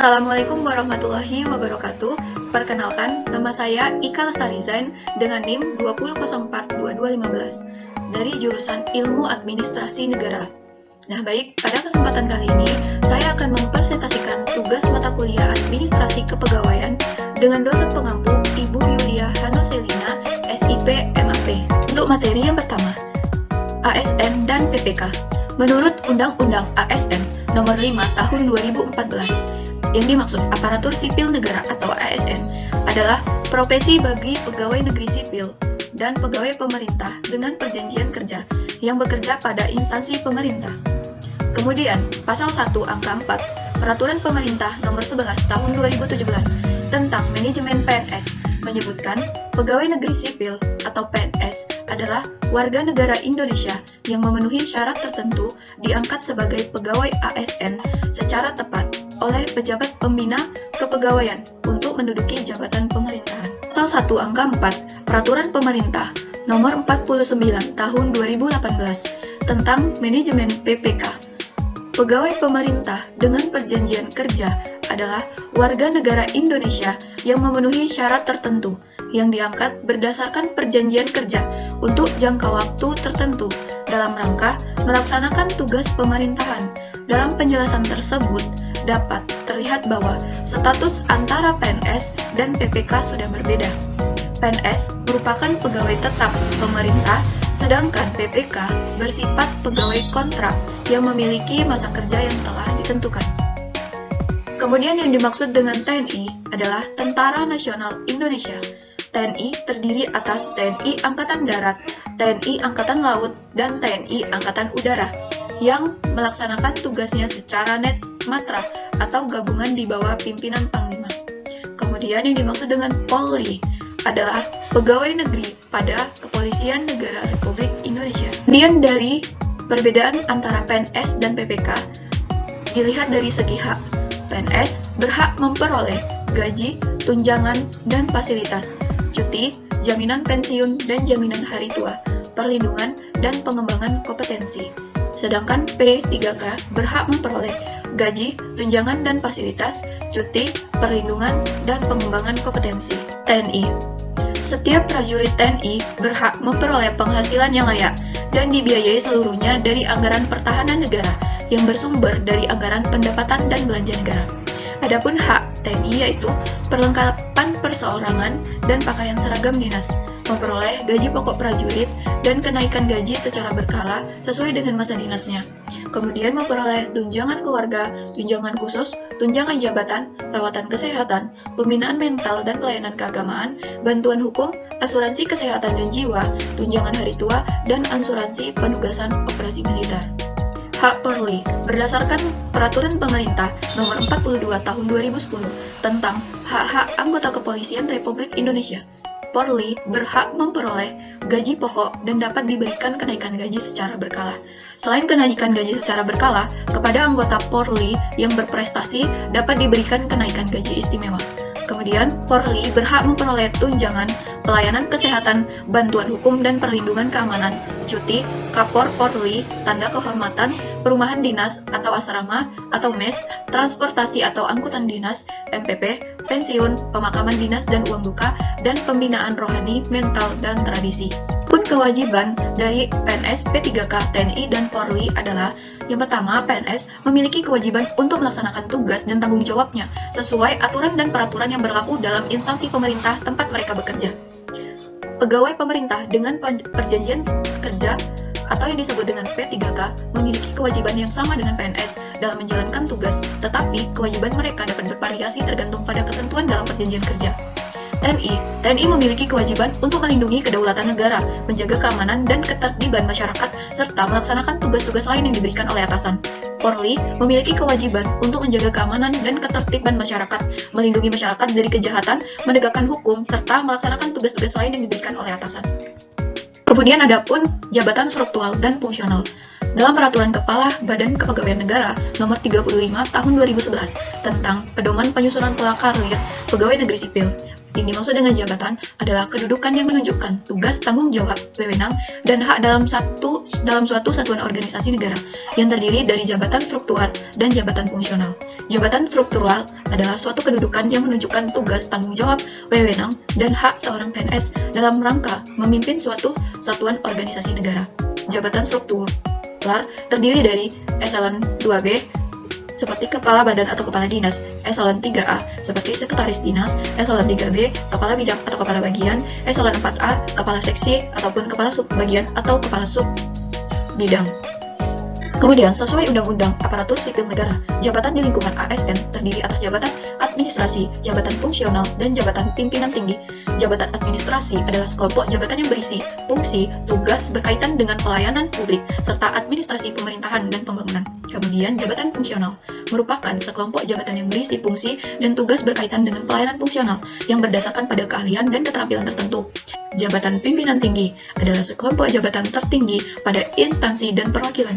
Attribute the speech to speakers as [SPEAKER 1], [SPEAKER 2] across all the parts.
[SPEAKER 1] Assalamualaikum warahmatullahi wabarakatuh. Perkenalkan, nama saya Ika Lestari Zain dengan NIM 20042215 dari jurusan Ilmu Administrasi Negara. Nah baik, pada kesempatan kali ini saya akan mempresentasikan tugas mata kuliah Administrasi Kepegawaian dengan dosen pengampu Ibu Yulia Hanoselina, SIP MAP. Untuk materi yang pertama, ASN dan PPK. Menurut Undang-Undang ASN Nomor 5 Tahun 2014, yang dimaksud aparatur sipil negara atau ASN adalah profesi bagi pegawai negeri sipil dan pegawai pemerintah dengan perjanjian kerja yang bekerja pada instansi pemerintah. Kemudian, Pasal 1 Angka 4 Peraturan Pemerintah Nomor 11 Tahun 2017 tentang Manajemen PNS menyebutkan pegawai negeri sipil atau PNS adalah warga negara Indonesia yang memenuhi syarat tertentu diangkat sebagai pegawai ASN secara tepat oleh pejabat pembina kepegawaian untuk menduduki jabatan pemerintahan. Pasal 1 Angka 4 Peraturan Pemerintah Nomor 49 Tahun 2018 tentang Manajemen PPK. Pegawai pemerintah dengan perjanjian kerja adalah warga negara Indonesia yang memenuhi syarat tertentu yang diangkat berdasarkan perjanjian kerja untuk jangka waktu tertentu dalam rangka melaksanakan tugas pemerintahan. Dalam penjelasan tersebut, dapat terlihat bahwa status antara PNS dan PPK sudah berbeda. PNS merupakan pegawai tetap pemerintah, sedangkan PPK bersifat pegawai kontrak yang memiliki masa kerja yang telah ditentukan. Kemudian yang dimaksud dengan TNI adalah Tentara Nasional Indonesia. TNI terdiri atas TNI Angkatan Darat, TNI Angkatan Laut, dan TNI Angkatan Udara yang melaksanakan tugasnya secara matra atau gabungan di bawah pimpinan Panglima. Kemudian yang dimaksud dengan Polri adalah pegawai negeri pada Kepolisian Negara Republik Indonesia. Kemudian dari perbedaan antara PNS dan PPK dilihat dari segi hak. PNS berhak memperoleh gaji, tunjangan, dan fasilitas, cuti, jaminan pensiun dan jaminan hari tua, perlindungan, dan pengembangan kompetensi. Sedangkan P3K berhak memperoleh gaji, tunjangan dan fasilitas, cuti, perlindungan, dan pengembangan kompetensi. TNI. Setiap prajurit TNI berhak memperoleh penghasilan yang layak dan dibiayai seluruhnya dari anggaran pertahanan negara yang bersumber dari anggaran pendapatan dan belanja negara. Adapun hak TNI yaitu perlengkapan perseorangan dan pakaian seragam dinas, memperoleh gaji pokok prajurit dan kenaikan gaji secara berkala sesuai dengan masa dinasnya. Kemudian memperoleh tunjangan keluarga, tunjangan khusus, tunjangan jabatan, rawatan kesehatan, pembinaan mental dan pelayanan keagamaan, bantuan hukum, asuransi kesehatan dan jiwa, tunjangan hari tua, dan asuransi penugasan operasi militer. Hak Polri berdasarkan Peraturan Pemerintah Nomor 42 Tahun 2010 tentang hak-hak anggota kepolisian Republik Indonesia. Polri berhak memperoleh gaji pokok dan dapat diberikan kenaikan gaji secara berkala. Selain kenaikan gaji secara berkala, kepada anggota Polri yang berprestasi dapat diberikan kenaikan gaji istimewa. Kemudian, Polri berhak memperoleh tunjangan, pelayanan kesehatan, bantuan hukum dan perlindungan keamanan, cuti, kapor Polri, tanda kehormatan, perumahan dinas atau asrama atau mes, transportasi atau angkutan dinas, MPP, pensiun, pemakaman dinas dan uang duka, dan pembinaan rohani, mental, dan tradisi. Pun kewajiban dari PNS, P3K, TNI, dan Polri adalah yang pertama, PNS memiliki kewajiban untuk melaksanakan tugas dan tanggung jawabnya sesuai aturan dan peraturan yang berlaku dalam instansi pemerintah tempat mereka bekerja. Pegawai pemerintah dengan perjanjian kerja atau yang disebut dengan P3K memiliki kewajiban yang sama dengan PNS dalam menjalankan tugas, tetapi kewajiban mereka dapat bervariasi tergantung pada ketentuan dalam perjanjian kerja. TNI memiliki kewajiban untuk melindungi kedaulatan negara, menjaga keamanan dan ketertiban masyarakat, serta melaksanakan tugas-tugas lain yang diberikan oleh atasan. Polri memiliki kewajiban untuk menjaga keamanan dan ketertiban masyarakat, melindungi masyarakat dari kejahatan, menegakkan hukum, serta melaksanakan tugas-tugas lain yang diberikan oleh atasan. Kemudian ada pun jabatan struktural dan fungsional. Dalam Peraturan Kepala Badan Kepegawaian Negara Nomor 35 Tahun 2011 tentang Pedoman Penyusunan Pola Karir Pegawai Negeri Sipil, Yang dimaksud dengan jabatan adalah kedudukan yang menunjukkan tugas, tanggung jawab, wewenang, dan hak dalam suatu satuan organisasi negara yang terdiri dari jabatan struktural dan jabatan fungsional. Jabatan struktural adalah suatu kedudukan yang menunjukkan tugas, tanggung jawab, wewenang, dan hak seorang PNS dalam rangka memimpin suatu satuan organisasi negara. Jabatan struktural terdiri dari eselon 2B seperti kepala badan atau kepala dinas, eselon 3A seperti sekretaris dinas, eselon 3B kepala bidang atau kepala bagian, eselon 4A kepala seksi ataupun kepala sub bagian atau kepala sub bidang. Kemudian, sesuai Undang-Undang Aparatur Sipil Negara, jabatan di lingkungan ASN terdiri atas jabatan administrasi, jabatan fungsional, dan jabatan pimpinan tinggi. Jabatan administrasi adalah sekelompok jabatan yang berisi fungsi, tugas berkaitan dengan pelayanan publik, serta administrasi pemerintahan dan pembangunan. Kemudian, jabatan fungsional merupakan sekelompok jabatan yang berisi fungsi dan tugas berkaitan dengan pelayanan fungsional yang berdasarkan pada keahlian dan keterampilan tertentu. Jabatan pimpinan tinggi adalah sekelompok jabatan tertinggi pada instansi dan perwakilan.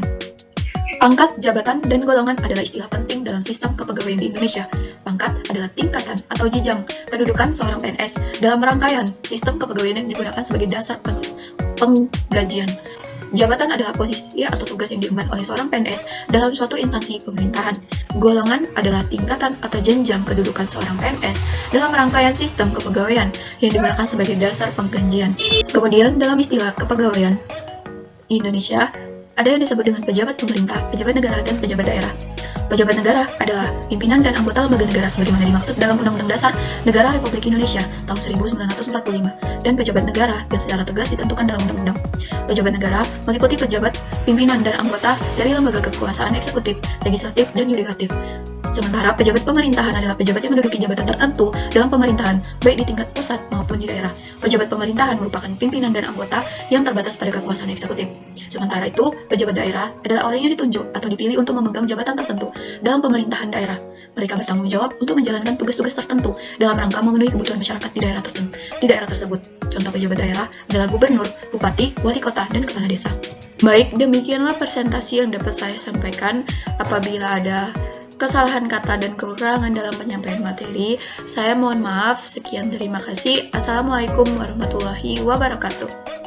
[SPEAKER 1] Pangkat, jabatan, dan golongan adalah istilah penting dalam sistem kepegawaian di Indonesia. Pangkat adalah tingkatan atau jenjang kedudukan seorang PNS dalam rangkaian sistem kepegawaian yang digunakan sebagai dasar penggajian. Jabatan adalah posisi atau tugas yang diemban oleh seorang PNS dalam suatu instansi pemerintahan. Golongan adalah tingkatan atau jenjang kedudukan seorang PNS dalam rangkaian sistem kepegawaian yang digunakan sebagai dasar penggajian. Kemudian, dalam istilah kepegawaian Indonesia, ada yang disebut dengan pejabat pemerintah, pejabat negara, dan pejabat daerah. Pejabat negara adalah pimpinan dan anggota lembaga negara sebagaimana dimaksud dalam Undang-Undang Dasar Negara Republik Indonesia tahun 1945 dan pejabat negara yang secara tegas ditentukan dalam undang-undang. Pejabat negara meliputi pejabat, pimpinan, dan anggota dari lembaga kekuasaan eksekutif, legislatif, dan yudikatif. Sementara pejabat pemerintahan adalah pejabat yang menduduki jabatan tertentu dalam pemerintahan, baik di tingkat pusat maupun di daerah. Pejabat pemerintahan merupakan pimpinan dan anggota yang terbatas pada kekuasaan eksekutif. Sementara itu, pejabat daerah adalah orang yang ditunjuk atau dipilih untuk memegang jabatan tertentu dalam pemerintahan daerah. Mereka bertanggung jawab untuk menjalankan tugas-tugas tertentu dalam rangka memenuhi kebutuhan masyarakat di daerah tersebut. Contoh pejabat daerah adalah gubernur, bupati, wali kota, dan kepala desa. Baik, demikianlah presentasi yang dapat saya sampaikan. Apabila ada kesalahan kata dan kekurangan dalam penyampaian materi, saya mohon maaf. Sekian, terima kasih. Assalamualaikum warahmatullahi wabarakatuh.